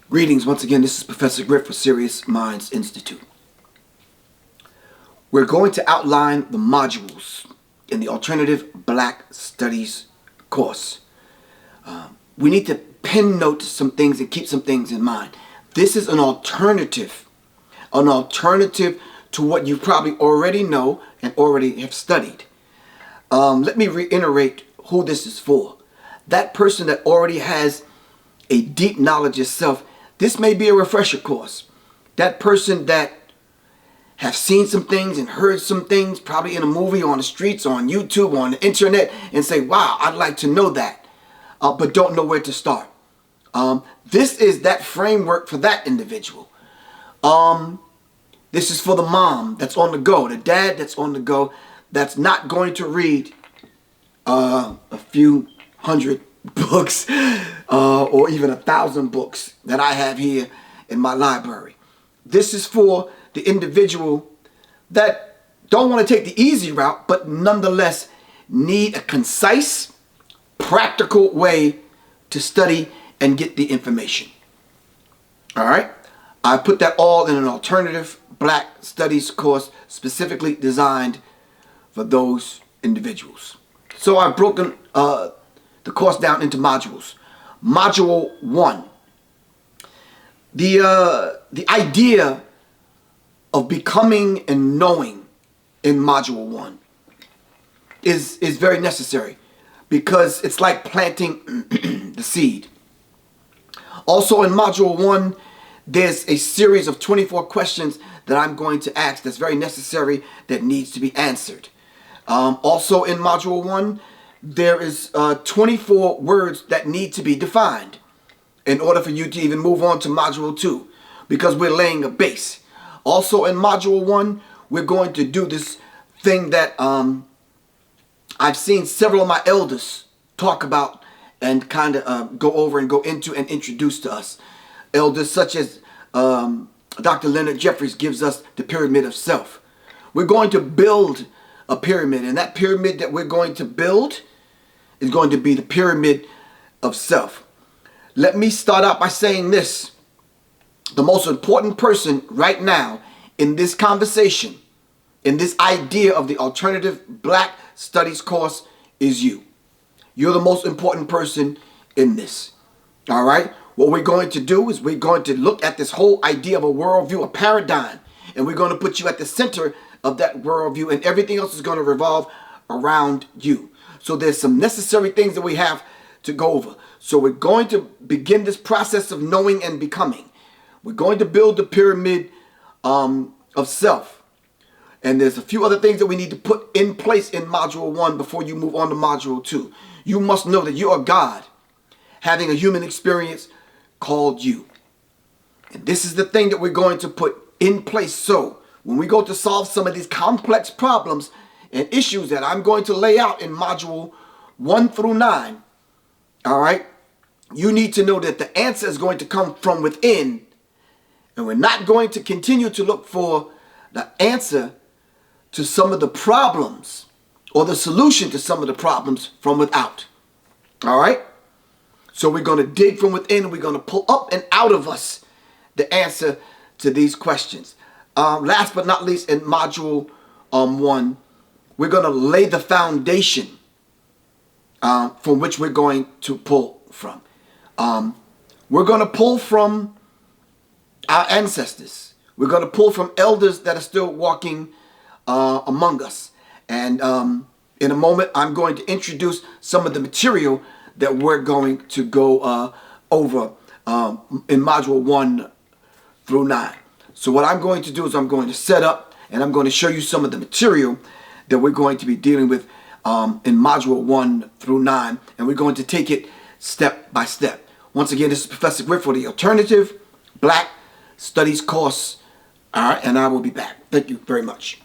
Greetings once again. This is Professor Griff for Sirius Mindz Institute. We're going to outline the modules in the Alternative Black Studies course. We need to pen note some things and keep some things in mind. This is an alternative to what you probably already know and already have studied. Let me reiterate who this is for. That person that already has a deep knowledge of self. This may be a refresher course. That person that have seen some things and heard some things, probably in a movie, on the streets, on YouTube, on the internet, and say, wow, I'd like to know that, but don't know where to start. This is that framework for that individual. This is for the mom that's on the go, the dad that's on the go, that's not going to read a few hundred books or even 1,000 books that I have here in my library. This is for the individual that don't want to take the easy route, but nonetheless need a concise, practical way to study and get the information. All right? I put that all in an alternative Black Studies course specifically designed for those individuals. So I've broken the course down into modules. Module 1. The idea of becoming and knowing in Module 1 is very necessary because it's like planting the seed. Also in Module 1, there's a series of 24 questions that I'm going to ask that's very necessary that needs to be answered. Also in Module 1, there is 24 words that need to be defined in order for you to even move on to Module 2 because we're laying a base. Also in Module 1, we're going to do this thing that I've seen several of my elders talk about and kind of go over and go into and introduce to us. Elders such as Dr. Leonard Jeffries gives us the pyramid of self. We're going to build a pyramid, and that pyramid that we're going to build is going to be the pyramid of self. Let me start out by saying this. The most important person right now in this conversation, in this idea of the Alternative Black Studies course, is you. You're the most important person in this. All right? What we're going to do is we're going to look at this whole idea of a worldview, a paradigm, and we're going to put you at the center of that worldview, and everything else is going to revolve around you. So there's some necessary things that we have to go over. So we're going to begin this process of knowing and becoming. We're going to build the pyramid of self. And there's a few other things that we need to put in place in Module 1 before you move on to Module 2. You must know that you are God having a human experience called you. And this is the thing that we're going to put in place. So when we go to solve some of these complex problems and issues that I'm going to lay out in Module 1 through 9, all right, you need to know that the answer is going to come from within. And we're not going to continue to look for the answer to some of the problems or the solution to some of the problems from without. All right? So we're going to dig from within. We're going to pull up and out of us the answer to these questions. Last but not least, in Module 1, we're going to lay the foundation from which we're going to pull from. We're going to pull from our ancestors. We're going to pull from elders that are still walking among us. And in a moment, I'm going to introduce some of the material that we're going to go over in Module 1 through 9. So what I'm going to do is I'm going to set up and I'm going to show you some of the material that we're going to be dealing with in Module 1 through 9. And we're going to take it step by step. Once again, this is Professor Griff for the Alternative Black Studies course. All right, and I will be back. Thank you very much.